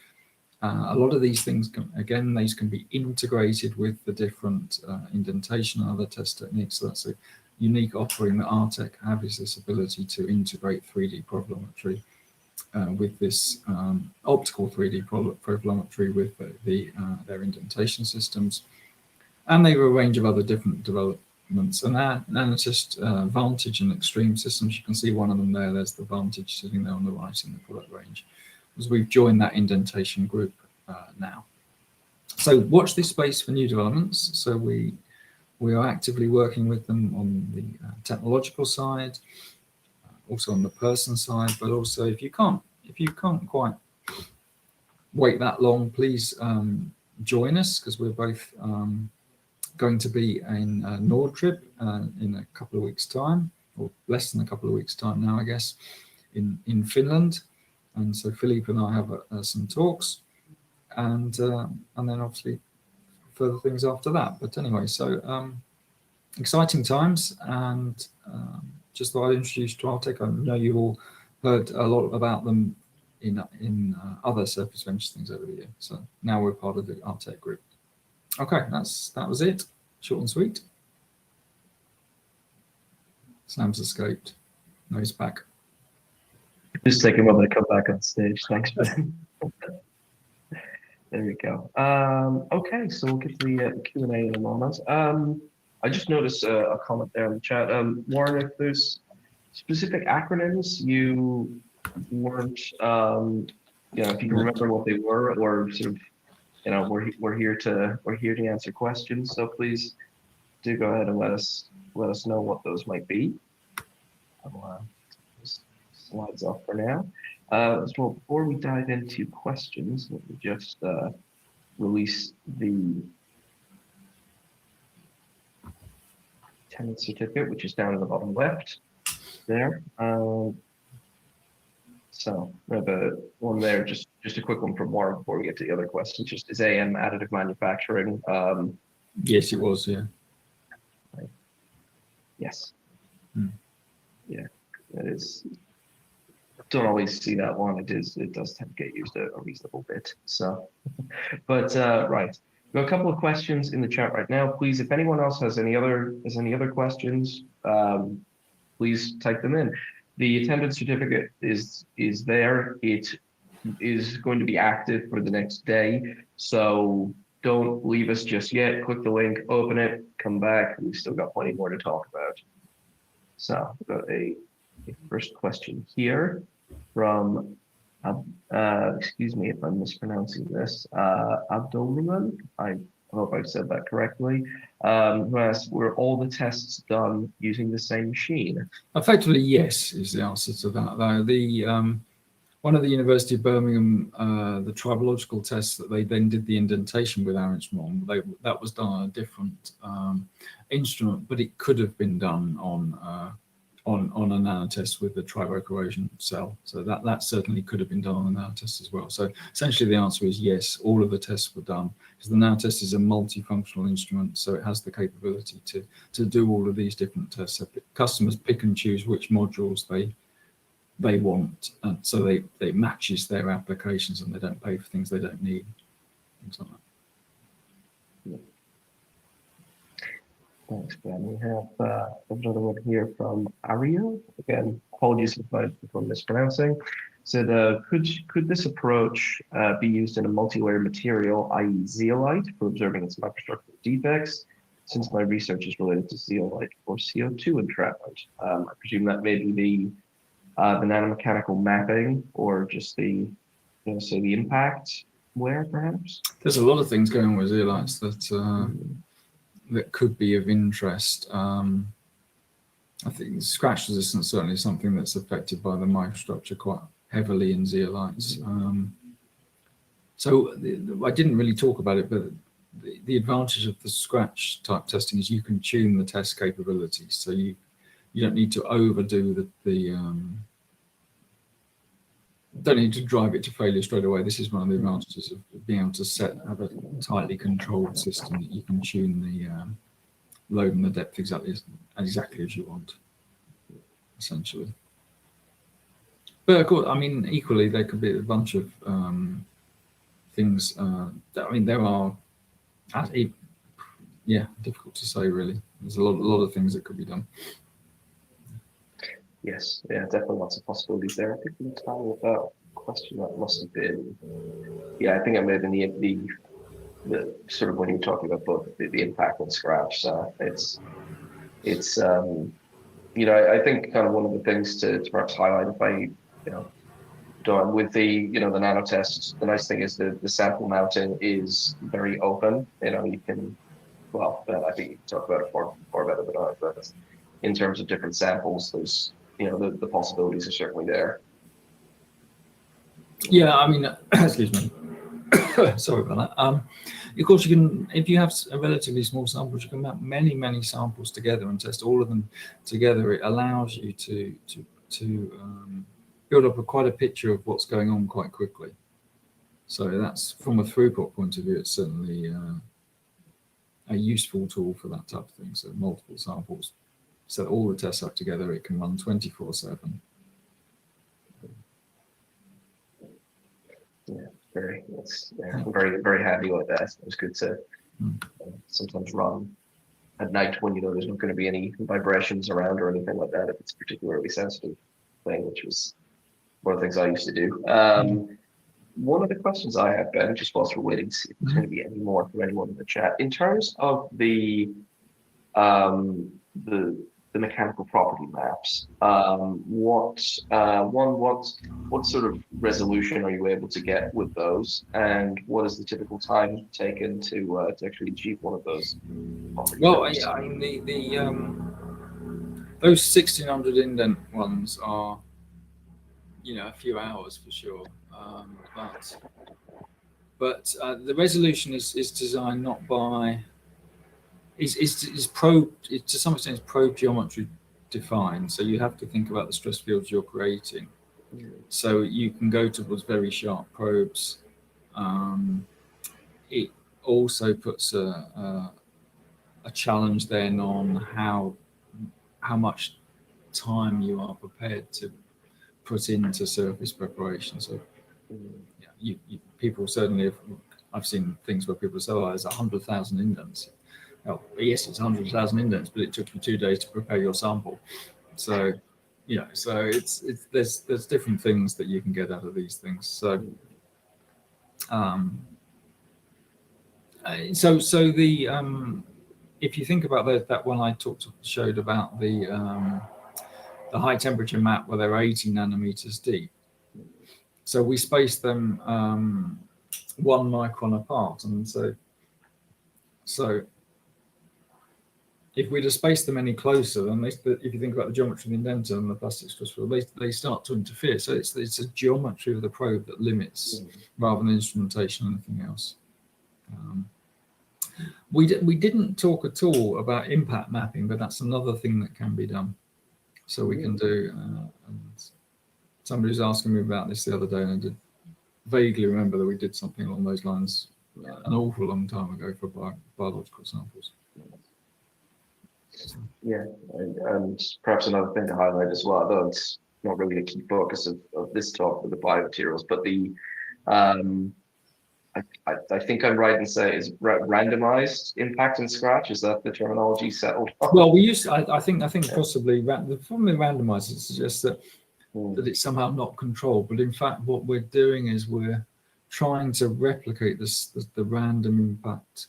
A lot of these things, these can be integrated with the different indentation and other test techniques. So that's a unique offering that Artec have, is this ability to integrate 3D profilometry with this optical 3D profilometry with their indentation systems. And they have a range of other different developments. And that Nanotest Vantage and Extreme systems, you can see one of them there. There's the Vantage sitting there on the right in the product range, as we've joined that indentation group now. So watch this space for new developments. So we are actively working with them on the technological side, also on the person side, but also if you can't quite wait that long, please join us, because we're both going to be in Nordtrib in a couple of weeks' time, or less than a couple of weeks' time now, I guess, in Finland. And so Philippe and I have some talks, and then obviously further things after that. But anyway, so exciting times, and just thought I'd introduce you to Artec. I know you've all heard a lot about them in other surface venture things over the year. So now we're part of the Artec group. Okay, that was it. Short and sweet. Sam's escaped. No, he's back. Just take a moment to come back on stage. Thanks, Ben. There we go. Okay, so we'll get to the Q&A in a moment. I just noticed a comment there in the chat. Warren, if there's specific acronyms you weren't, if you can remember what they were, or sort of, we're here to answer questions. So please do go ahead and let us know what those might be. Slides off for now. So before we dive into questions, let me just release the attendance certificate, which is down in the bottom left. there. So we have one there, just a quick one from Warren before we get to the other questions. Just is AM additive manufacturing? Yes, it was. Yeah. Yes. Hmm. Yeah, it is. Don't always see that one. It does tend to get used a reasonable bit. So, but right. We have a couple of questions in the chat right now. Please, if anyone else has any other questions, please type them in. The attendance certificate is there. It is going to be active for the next day. So don't leave us just yet. Click the link, open it, come back. We've still got plenty more to talk about. So we've got a first question here from, excuse me if I'm mispronouncing this, Abdulrahman. I hope I've said that correctly. Who asks, were all the tests done using the same machine? Effectively, yes, is the answer to that. Though the one of the University of Birmingham, the tribological tests that they then did the indentation with our instrument, that was done on a different instrument, but it could have been done on a nanotest with the tribocorrosion cell. So that certainly could have been done on a nanotest as well. So essentially the answer is yes, all of the tests were done, because the nanotest is a multifunctional instrument, so it has the capability to do all of these different tests. So customers pick and choose which modules they want, and so they matches their applications, and they don't pay for things they don't need, things like that. Thanks, Ben. We have another one here from Ario. Again, apologies if I'm mispronouncing. Said, could this approach be used in a multi-layer material, i.e. zeolite, for observing its microstructural defects? Since my research is related to zeolite or CO2 entrapment, I presume that may be the nanomechanical mapping, or just the, say the impact wear, perhaps? There's a lot of things going on with zeolites that could be of interest. I think scratch resistance certainly is something that's affected by the microstructure quite heavily in zeolites. So I didn't really talk about it, but the advantage of the scratch type testing is you can tune the test capabilities. So you don't need to overdo don't need to drive it to failure straight away. This is one of the advantages of being able to have a tightly controlled system that you can tune the load and the depth exactly as you want, essentially. But of course, I mean, equally, there could be a bunch of things. I mean, there are, difficult to say really. There's a lot of things that could be done. Yes, yeah, definitely lots of possibilities there. I think we can tell about a question that must have been, I think I may have been the sort of when you were talking about both the impact and scratch. So it's I think kind of one of the things to perhaps highlight, if I done with the the nanotests, the nice thing is the sample mounting is very open. You can, I think you can talk about it far better than I, but in terms of different samples, there's the possibilities are certainly there. Yeah, I mean, excuse me. Sorry about that. Of course, you can, if you have a relatively small samples, you can map many samples together and test all of them together. It allows you to build up quite a picture of what's going on quite quickly. So that's, from a throughput point of view, it's certainly a useful tool for that type of thing. So multiple samples, set all the tests up together. It can run 24/7. Yeah, very, very happy with that. It was good to sometimes run at night when there's not going to be any vibrations around or anything like that if it's a particularly sensitive thing, which was one of the things I used to do. One of the questions I have, Ben, just whilst we're waiting to see if there's going to be any more from anyone in the chat, in terms of the mechanical property maps, what sort of resolution are you able to get with those, and what is the typical time taken to actually achieve one of those property maps? I mean, those 1600 indent ones are a few hours for sure, but the resolution is designed not by is to some extent probe geometry defined. So you have to think about the stress fields you're creating. So you can go towards very sharp probes. It also puts a challenge then on how much time you are prepared to put into surface preparation. So yeah, people certainly have, I've seen things where people say, oh, there's 100,000 indents. Oh, yes, it's 100,000 indents, but it took you 2 days to prepare your sample. So, so there's different things that you can get out of these things. So, if you think about that one I showed about the high temperature map where they're 80 nanometers deep. So we spaced them 1 micron apart, and so if we'd have spaced them any closer, then if you think about the geometry of the indenter and the plastic stress field, they start to interfere. So it's a geometry of the probe that limits rather than instrumentation or anything else. We didn't talk at all about impact mapping, but that's another thing that can be done. So we can do, and somebody was asking me about this the other day, and I did vaguely remember that we did something along those lines an awful long time ago for biological samples. Yeah, and perhaps another thing to highlight as well, though it's not really a key focus of this talk with the biomaterials, but the I think I'm right in saying is randomized impact and scratch. Is that the terminology settled on? Well, we used. I think possibly the problem with randomized suggests that it's somehow not controlled. But in fact, what we're doing is we're trying to replicate the random impact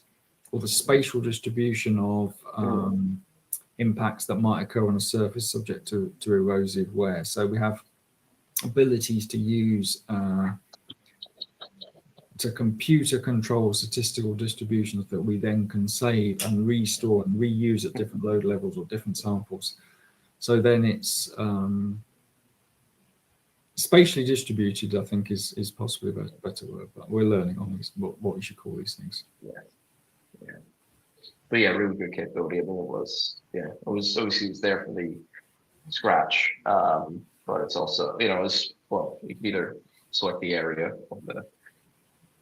or the spatial distribution of impacts that might occur on a surface subject to erosive wear. So we have abilities to use to computer control statistical distributions that we then can save and restore and reuse at different load levels or different samples. So then it's spatially distributed, I think is possibly a better word, but we're learning on these, what we should call these things. Yeah. But yeah, really good capability. I mean, it was obviously it's there for the scratch, but it's also, as well, you can either select the area of the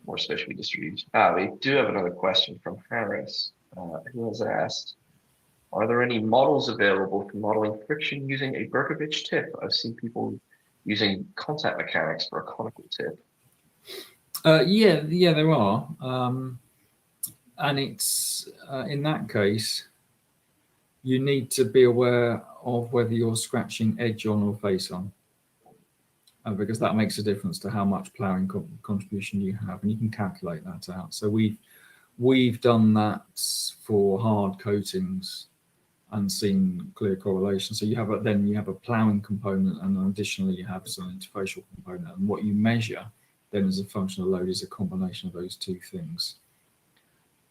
more spatially distributed. We do have another question from Harris, who has asked, are there any models available for modeling friction using a Berkovich tip? I've seen people using contact mechanics for a conical tip. Yeah, there are. And it's in that case, you need to be aware of whether you're scratching edge on or face on, because that makes a difference to how much ploughing contribution you have, and you can calculate that out. So we've done that for hard coatings and seen clear correlation. So you have a ploughing component, and additionally you have some interfacial component, and what you measure then as a function of load is a combination of those two things.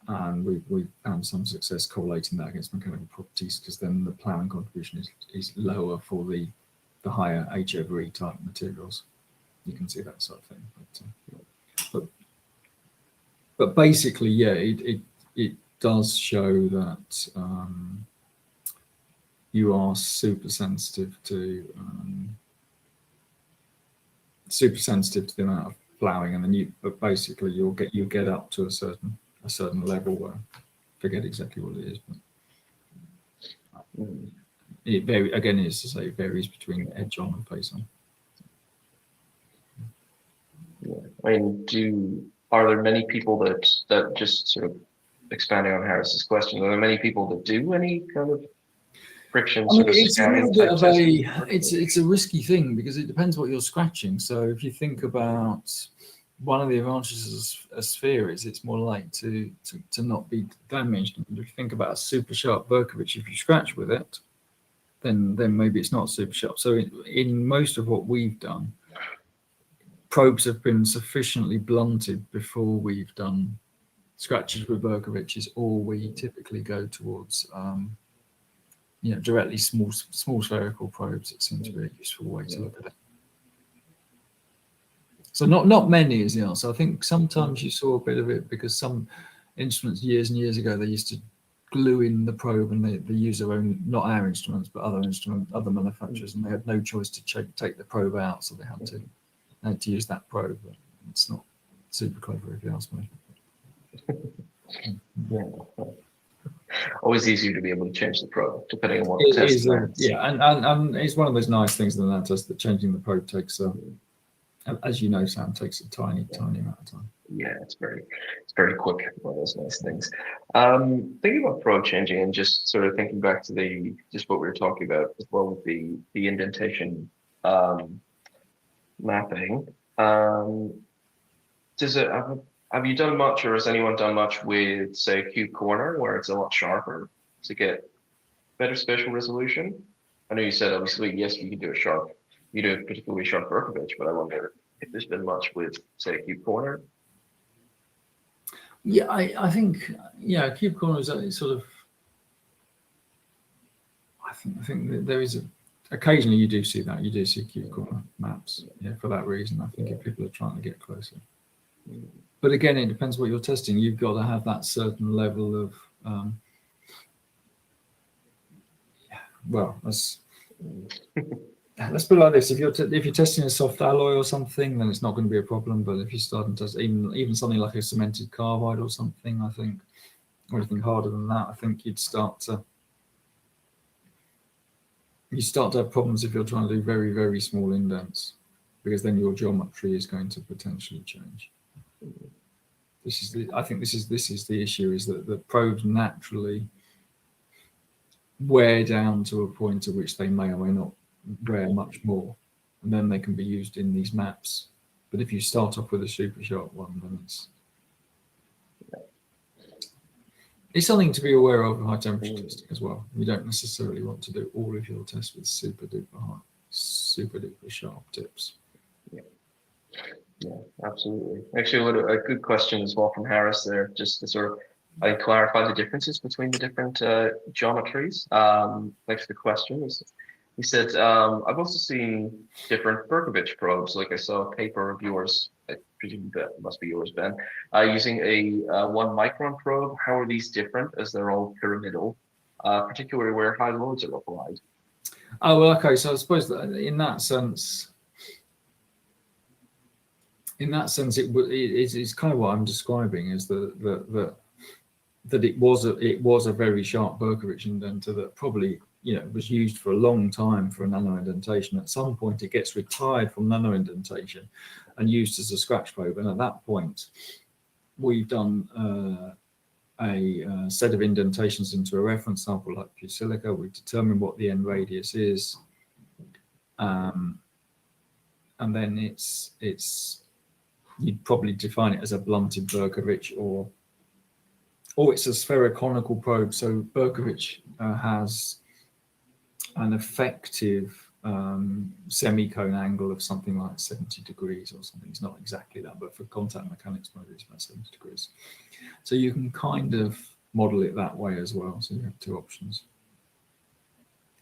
And we've found some success correlating that against mechanical properties, because then the ploughing contribution is lower for the higher H/E type materials. You can see that sort of thing. But basically, yeah, it does show that you are super sensitive to the amount of ploughing, and then but basically you get up to a certain level where I forget exactly what it is, but it varies between edge on and face on. Yeah. I mean, are there many people that just sort of expanding on Harris's question, are there many people that do any kind of friction sort of scanning type testing? It's a risky thing, because it depends what you're scratching. So if you think about one of the advantages of a sphere is it's more likely to not be damaged. And if you think about a super sharp Berkovich, if you scratch with it, then maybe it's not super sharp. So in most of what we've done, probes have been sufficiently blunted before we've done scratches with Berkoviches, or we typically go towards directly small spherical probes. That seems to be a useful way to look at it. So not many is the answer. I think sometimes you saw a bit of it because some instruments years and years ago, they used to glue in the probe, and they use their own, not our instruments, but other manufacturers, and they had no choice to take the probe out, so they had to use that probe. But it's not super clever, if you ask me. Yeah. Always easier to be able to change the probe depending on what It the test is, yeah, and it's one of those nice things in that test that changing the probe takes, as you know, Sam, takes a tiny amount of time. Yeah, it's very quick. One of those nice things. Thinking about probe changing and just sort of thinking back to just what we were talking about as well with the indentation mapping. Does it have you done much, or has anyone done much with, say, a cube corner where it's a lot sharper to get better spatial resolution? I know you said obviously yes, you do a particularly sharp Berkovich, but I wonder if there's been much with, say, a cube corner. Yeah, I think, yeah, cube corner is sort of. I think that there is occasionally you do see that. You do see cube corner maps. Yeah, for that reason, I think if people are trying to get closer. But again, it depends what you're testing. You've got to have that certain level of. Well, let's put it like this: if you're testing a soft alloy or something, then it's not going to be a problem. But if you're starting to test even something like a cemented carbide or something, I think, or anything harder than that, I think you'd start to have problems if you're trying to do very, very small indents, because then your geometry is going to potentially change. I think this is the issue: is that the probes naturally wear down to a point at which they may or may not wear much more, and then they can be used in these maps. But if you start off with a super sharp one, then it's something to be aware of in high temperature testing as well. You don't necessarily want to do all of your tests with super duper sharp tips. Yeah, absolutely. Actually, a good question as well from Harris there, just to sort of clarify the differences between the different geometries. Thanks for the question. He said, I've also seen different Berkovich probes, like I saw a paper of yours, I presume that must be yours, Ben, using a 1 micron probe. How are these different, as they're all pyramidal, particularly where high loads are applied? Oh, well, okay. So I suppose that in that sense, it's kind of what I'm describing is that it was a very sharp Berkovich indenter that probably was used for a long time for a nano indentation. At some point, it gets retired from nano indentation and used as a scratch probe. And at that point, we've done a set of indentations into a reference sample like pure silica. We've determined what the end radius is, and then you'd probably define it as a blunted Berkovich, or it's a spheroconical probe. So Berkovich has an effective semicone angle of something like 70 degrees or something. It's not exactly that, but for contact mechanics mode, it's about 70 degrees. So you can kind of model it that way as well. So you have two options.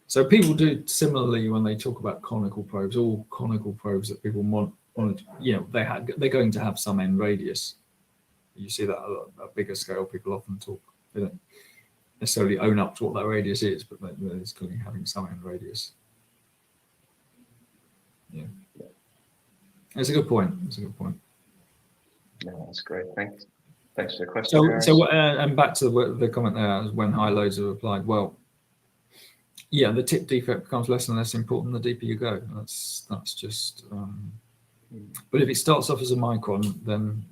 So people do similarly when they talk about conical probes. All conical probes that people want, they're going to have some end radius. You see that at a bigger scale, people often talk, they don't necessarily own up to what that radius is, but it's clearly having some end radius. Yeah. That's a good point. No, that's great. Thanks for the question. And back to the comment there, when high loads are applied. Well, yeah, the tip defect becomes less and less important the deeper you go. That's just. But if it starts off as a micron, then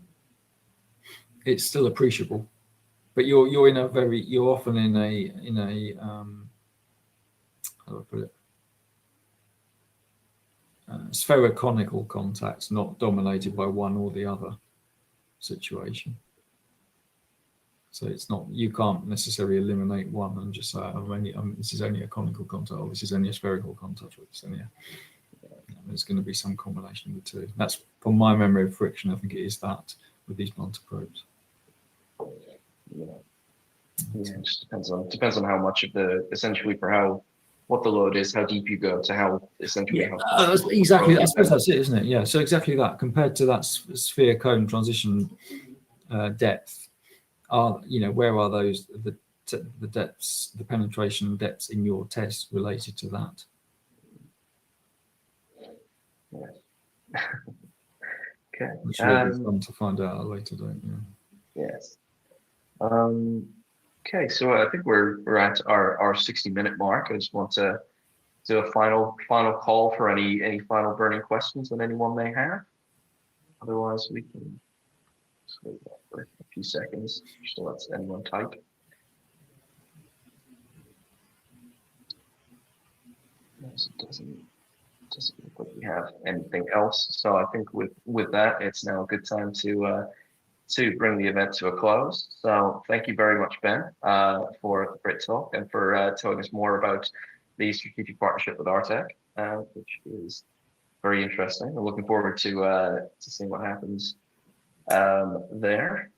it's still appreciable. But you're often in a how do I put it? Spheroconical contact, not dominated by one or the other situation. So it's not, you can't necessarily eliminate one and just say, this is only a conical contact, or this is only a spherical contact, or this only there's going to be some combination of the two. That's from my memory of friction. I think it is that with these blunted probes. Yeah, it just depends on how much of essentially for what the load is, how deep you go, to how essentially how exactly. I suppose that's it, isn't it? Yeah. So exactly that, compared to that sphere cone transition depth, where are those the the depths, the penetration depths in your test related to that. Yes. Okay. Which will be fun to find out at a later date. Yeah. Yes. Okay, so I think we're at our 60-minute mark. I just want to do a final call for any final burning questions that anyone may have. Otherwise, we can just wait for a few seconds just to let anyone type. Yes, it doesn't look like we have anything else. So I think with that, it's now a good time to bring the event to a close. So thank you very much, Ben, for the great talk and for telling us more about the strategic partnership with Artec, which is very interesting. I'm looking forward to seeing what happens there.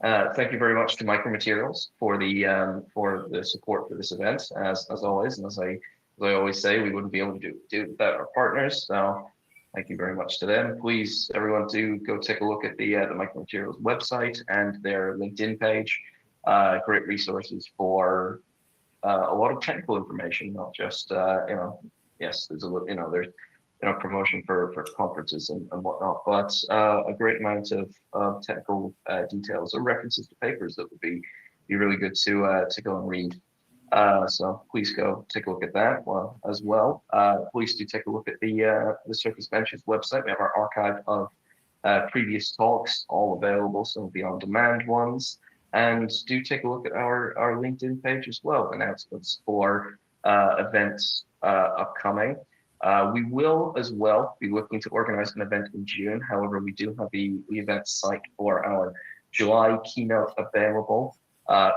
Thank you very much to Micromaterials for the support for this event, as always, and as I always say, we wouldn't be able to do it without our partners. So thank you very much to them. Please, everyone, do go take a look at the Micromaterials website and their LinkedIn page. Great resources for a lot of technical information, not just yes, there's there's promotion for conferences and whatnot, but a great amount of technical details or references to papers that would be really good to go and read. So please go take a look at that as well. Please do take a look at the Surface Ventures website. We have our archive of previous talks all available, some of the on-demand ones. And do take a look at our LinkedIn page as well, announcements for events upcoming. We will as well be looking to organize an event in June. However, we do have the event site for our July keynote available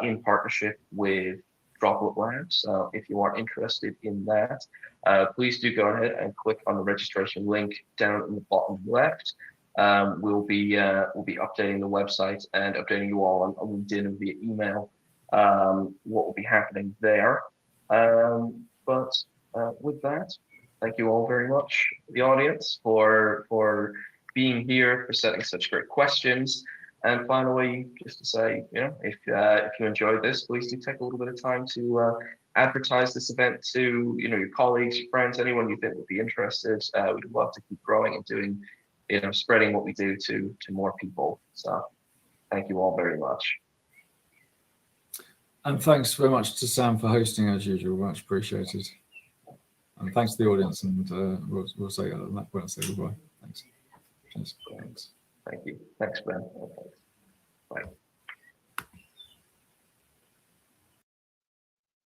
in partnership with Droplet Labs. So if you are interested in that, please do go ahead and click on the registration link down in the bottom left. We'll be updating the website and updating you all on LinkedIn and via email what will be happening there. But with that, thank you all very much, the audience, for being here, for setting such great questions. And finally, just to say, if you enjoyed this, please do take a little bit of time to advertise this event to your colleagues, your friends, anyone you think would be interested. We'd love to keep growing and doing, spreading what we do to more people. So thank you all very much. And thanks very much to Sam for hosting as usual. Much appreciated. And thanks to the audience. And we'll say at that point, I'll say goodbye. Thanks. Cheers. Thanks. Thank you. Thanks, Ben. Bye.